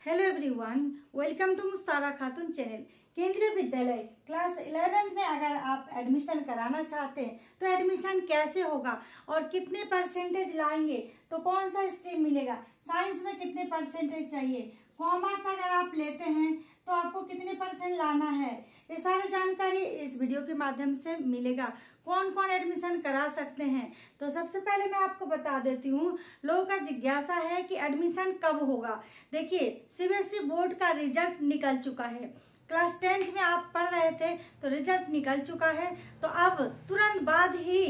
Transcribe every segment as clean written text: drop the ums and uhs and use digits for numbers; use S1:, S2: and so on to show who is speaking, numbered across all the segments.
S1: Hello everyone, welcome to मुस्तारा Khatoon channel. केंद्रीय विद्यालय class 11th में अगर आप एडमिशन कराना चाहते हैं तो एडमिशन कैसे होगा और कितने परसेंटेज लाएंगे, तो कौन सा स्ट्रीम मिलेगा, साइंस में कितने परसेंटेज चाहिए, कॉमर्स अगर आप लेते हैं तो आपको कितने परसेंट लाना है, ये सारी जानकारी इस वीडियो के माध्यम से मिलेगा। कौन कौन एडमिशन करा सकते हैं, तो सबसे पहले मैं आपको बता देती हूँ। लोगों का जिज्ञासा है कि एडमिशन कब होगा। देखिए, सीबीएसई बोर्ड का रिजल्ट निकल चुका है। क्लास 10th में आप पढ़ रहे थे तो रिजल्ट निकल चुका है, तो अब तुरंत बाद ही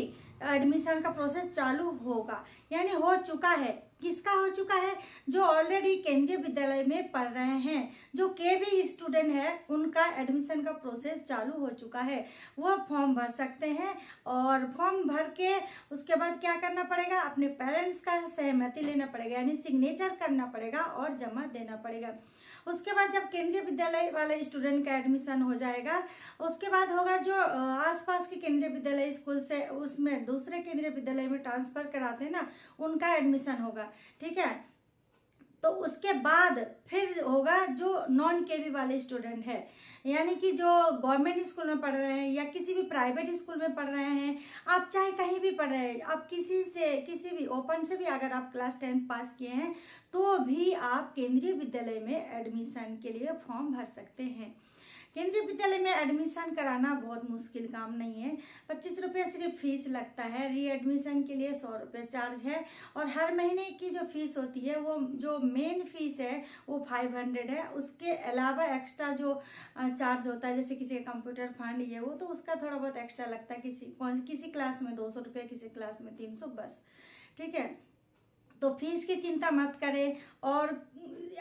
S1: एडमिशन का प्रोसेस चालू होगा, यानी हो चुका है। किसका हो चुका है? जो ऑलरेडी केंद्रीय विद्यालय में पढ़ रहे हैं, जो केवी स्टूडेंट है, उनका एडमिशन का प्रोसेस चालू हो चुका है। वो फॉर्म भर सकते हैं और फॉर्म भर के उसके बाद क्या करना पड़ेगा, अपने पेरेंट्स का सहमति लेना पड़ेगा, यानी सिग्नेचर करना पड़ेगा और जमा देना पड़ेगा। उसके बाद जब केंद्रीय विद्यालय वाले स्टूडेंट का एडमिशन हो जाएगा, उसके बाद होगा जो आसपास के केंद्रीय विद्यालय स्कूल से उसमें दूसरे केंद्रीय विद्यालय में ट्रांसफर कराते हैं ना, उनका एडमिशन होगा। ठीक है, तो उसके बाद फिर होगा जो नॉन केवी वाले स्टूडेंट है, यानी कि जो गवर्नमेंट स्कूल में पढ़ रहे हैं या किसी भी प्राइवेट स्कूल में पढ़ रहे हैं, आप चाहे कहीं भी पढ़ रहे हैं, आप किसी भी ओपन से भी अगर आप क्लास 10 पास किए हैं तो भी आप केंद्रीय विद्यालय में एडमिशन के लिए फॉर्म भर सकते हैं। केंद्रीय विद्यालय में एडमिशन कराना बहुत मुश्किल काम नहीं है। 25 रुपये सिर्फ फीस लगता है। री एडमिशन के लिए 100 रुपये चार्ज है और हर महीने की जो फीस होती है, वो जो मेन फीस है वो 500 है। उसके अलावा एक्स्ट्रा जो चार्ज होता है, जैसे किसी का कंप्यूटर फंड ये वो, तो उसका थोड़ा बहुत एक्स्ट्रा लगता है। किसी क्लास में 200 रुपये, किसी क्लास में 300 बस। ठीक है, तो फीस की चिंता मत करें। और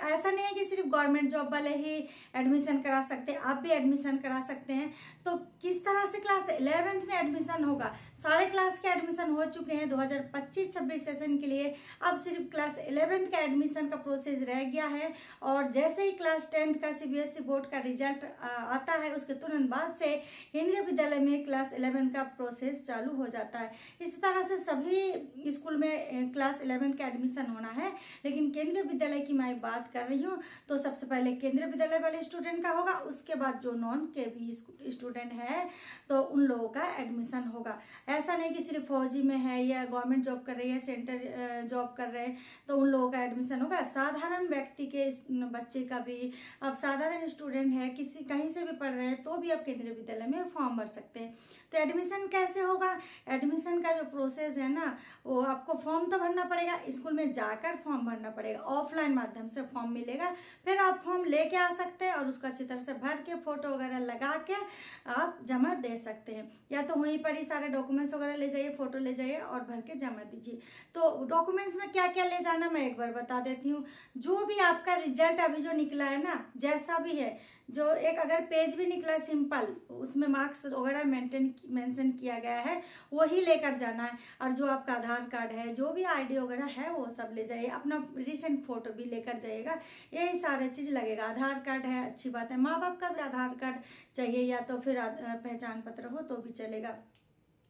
S1: ऐसा नहीं है कि सिर्फ गवर्नमेंट जॉब वाले ही एडमिशन करा सकते हैं, आप भी एडमिशन करा सकते हैं। तो किस तरह से क्लास 11th में एडमिशन होगा, सारे क्लास के एडमिशन हो चुके हैं 2025-26 सेशन के लिए। अब सिर्फ क्लास 11th का एडमिशन का प्रोसेस रह गया है और जैसे ही क्लास 10th का सीबीएसई बोर्ड का रिजल्ट आता है, उसके तुरंत बाद से केंद्रीय विद्यालय में क्लास 11th का प्रोसेस चालू हो जाता है। इस तरह से सभी स्कूल में क्लास 11th का एडमिशन होना है, लेकिन केंद्रीय विद्यालय की मैं बात कर रही हूँ तो सबसे पहले केंद्रीय विद्यालय वाले स्टूडेंट का होगा, उसके बाद जो नॉन केवी स्टूडेंट है तो उन लोगों का एडमिशन होगा। ऐसा नहीं कि सिर्फ फौजी में है या गवर्नमेंट जॉब कर रही है, सेंटर जॉब कर रहे हैं तो उन लोगों का एडमिशन होगा। साधारण व्यक्ति के बच्चे का भी, अब साधारण स्टूडेंट है, किसी कहीं से भी पढ़ रहे हैं तो भी आप केंद्रीय विद्यालय में फॉर्म भर सकते हैं। तो एडमिशन कैसे होगा? एडमिशन का जो प्रोसेस है ना, वो आपको फॉर्म तो भरना पड़ेगा, स्कूल में जाकर फॉर्म भरना पड़ेगा, ऑफलाइन माध्यम से फॉर्म मिलेगा। फिर आप फॉर्म लेके आ सकते हैं और उसको अच्छी तरह से भर के फोटो वगैरह लगा के आप जमा दे सकते हैं, या तो वहीं पर ही सारे डॉक्यूमेंट्स वगैरह ले जाइए, फोटो ले जाइए और भर के जमा दीजिए। तो डॉक्यूमेंट्स में क्या क्या ले जाना मैं एक बार बता देती हूँ। जो भी आपका रिजल्ट अभी जो निकला है ना, जैसा भी है, जो एक अगर पेज भी निकला सिंपल, उसमें मार्क्स वगैरह मेंशन किया गया है, वही लेकर जाना है। और जो आपका आधार कार्ड है, जो भी आईडी वगैरह है, वो सब ले जाइए। अपना रिसेंट फोटो भी लेकर जाइएगा, यही सारे चीज़ लगेगा। आधार कार्ड है, अच्छी बात है, माँ बाप का भी आधार कार्ड चाहिए, या तो फिर पहचान पत्र हो तो भी चलेगा।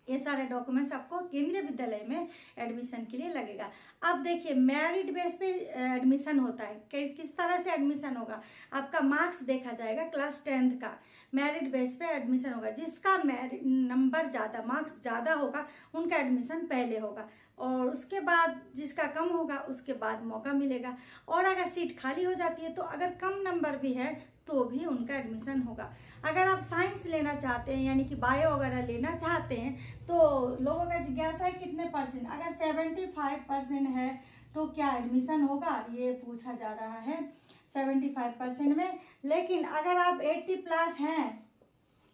S1: ये सारे डॉक्यूमेंट्स आपको केंद्रीय विद्यालय में एडमिशन के लिए लगेगा। अब देखिए, मेरिट बेस पे एडमिशन होता है। किस तरह से एडमिशन होगा? आपका मार्क्स देखा जाएगा, क्लास 10th का मेरिट बेस पे एडमिशन होगा। जिसका मेरिट नंबर ज़्यादा, मार्क्स ज़्यादा होगा, उनका एडमिशन पहले होगा और उसके बाद जिसका कम होगा उसके बाद मौका मिलेगा। और अगर सीट खाली हो जाती है तो अगर कम नंबर भी है तो भी उनका एडमिशन होगा। अगर आप साइंस लेना चाहते हैं, यानी कि बायो वगैरह लेना चाहते हैं, तो लोगों का जिज्ञासा है कितने परसेंट, अगर 75% है तो क्या एडमिशन होगा, ये पूछा जा रहा है 75% में। लेकिन अगर आप 80 प्लस हैं,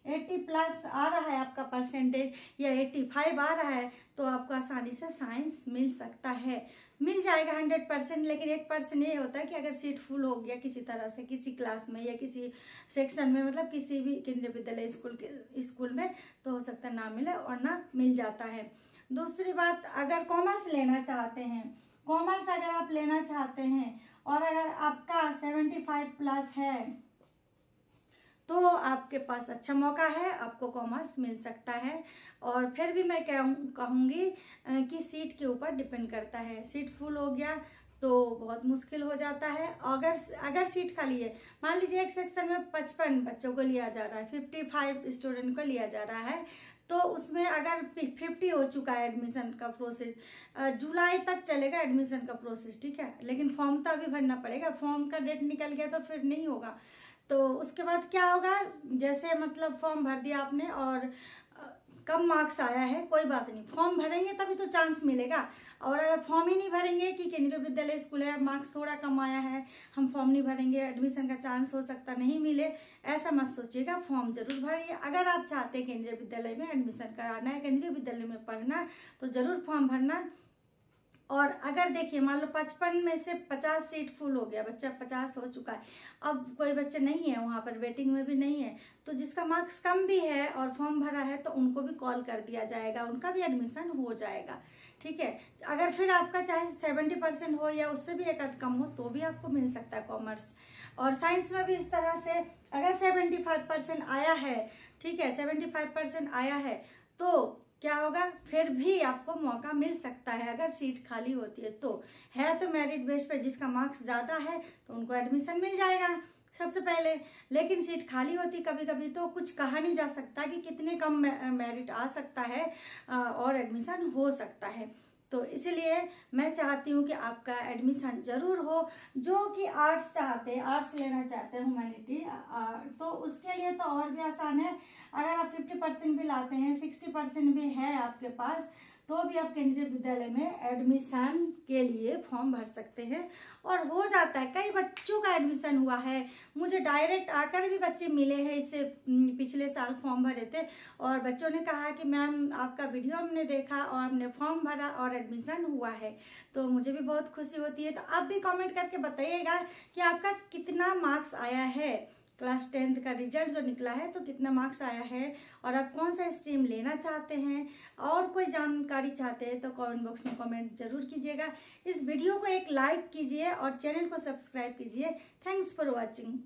S1: 80 प्लस आ रहा है आपका परसेंटेज, या 85 आ रहा है, तो आपको आसानी से साइंस मिल सकता है, मिल जाएगा 100%। लेकिन 1% ये होता है कि अगर सीट फुल हो गया किसी तरह से, किसी क्लास में या किसी सेक्शन में, मतलब किसी भी केंद्रीय विद्यालय स्कूल में, तो हो सकता है ना मिले और ना मिल जाता है। दूसरी बात, अगर कॉमर्स लेना चाहते हैं, कॉमर्स अगर आप लेना चाहते हैं और अगर आपका 75 प्लस है तो आपके पास अच्छा मौका है, आपको कॉमर्स मिल सकता है। और फिर भी मैं कहूँगी कि सीट के ऊपर डिपेंड करता है। सीट फुल हो गया तो बहुत मुश्किल हो जाता है। अगर सीट खाली है, मान लीजिए एक सेक्शन में 55 बच्चों को लिया जा रहा है, 55 स्टूडेंट को लिया जा रहा है, तो उसमें अगर 50 हो चुका है एडमिशन का प्रोसेस, जुलाई तक चलेगा एडमिशन का प्रोसेस, ठीक है, लेकिन फॉर्म तो अभी भरना पड़ेगा। फॉर्म का डेट निकल गया तो फिर नहीं होगा। तो उसके बाद क्या होगा, जैसे मतलब फॉर्म भर दिया आपने और कम मार्क्स आया है, कोई बात नहीं, फॉर्म भरेंगे तभी तो चांस मिलेगा। और अगर फॉर्म ही नहीं भरेंगे कि केंद्रीय विद्यालय स्कूल है, मार्क्स थोड़ा कम आया है, हम फॉर्म नहीं भरेंगे, एडमिशन का चांस हो सकता नहीं मिले, ऐसा मत सोचिएगा। फॉर्म जरूर भरिए। अगर आप चाहते हैं केंद्रीय विद्यालय में एडमिशन कराना है, केंद्रीय विद्यालय में पढ़ना, तो जरूर फॉर्म भरना। और अगर देखिए मान लो 55 में से 50 सीट फुल हो गया, बच्चा 50 हो चुका है, अब कोई बच्चे नहीं है वहाँ पर, वेटिंग में भी नहीं है, तो जिसका मार्क्स कम भी है और फॉर्म भरा है तो उनको भी कॉल कर दिया जाएगा, उनका भी एडमिशन हो जाएगा, ठीक है। अगर फिर आपका चाहे 70% हो या उससे भी एक आध कम हो तो भी आपको मिल सकता है कॉमर्स। और साइंस में भी इस तरह से अगर 75% आया है, ठीक है, 75% आया है, तो क्या होगा, फिर भी आपको मौका मिल सकता है अगर सीट खाली होती है तो। है तो मेरिट बेस पे, जिसका मार्क्स ज़्यादा है तो उनको एडमिशन मिल जाएगा सबसे पहले। लेकिन सीट खाली होती कभी कभी तो कुछ कहा नहीं जा सकता कि कितने कम मेरिट आ सकता है और एडमिशन हो सकता है। तो इसलिए मैं चाहती हूँ कि आपका एडमिशन जरूर हो। जो कि आर्ट्स चाहते हैं, आर्ट्स लेना चाहते हैं, ह्यूमैनिटी, तो उसके लिए तो और भी आसान है। अगर आप 50% भी लाते हैं, 60% भी है आपके पास, तो भी आप केंद्रीय विद्यालय में एडमिशन के लिए फॉर्म भर सकते हैं और हो जाता है। कई बच्चों का एडमिशन हुआ है, मुझे डायरेक्ट आकर भी बच्चे मिले हैं, इससे पिछले साल फॉर्म भरे थे और बच्चों ने कहा कि मैम आपका वीडियो हमने देखा और हमने फॉर्म भरा और एडमिशन हुआ है। तो मुझे भी बहुत खुशी होती है। तो आप भी कमेंट करके बताइएगा कि आपका कितना मार्क्स आया है, क्लास 10th का रिजल्ट जो निकला है तो कितना मार्क्स आया है, और आप कौन सा स्ट्रीम लेना चाहते हैं, और कोई जानकारी चाहते हैं तो कमेंट बॉक्स में कमेंट जरूर कीजिएगा। इस वीडियो को एक लाइक कीजिए और चैनल को सब्सक्राइब कीजिए। Thanks for watching.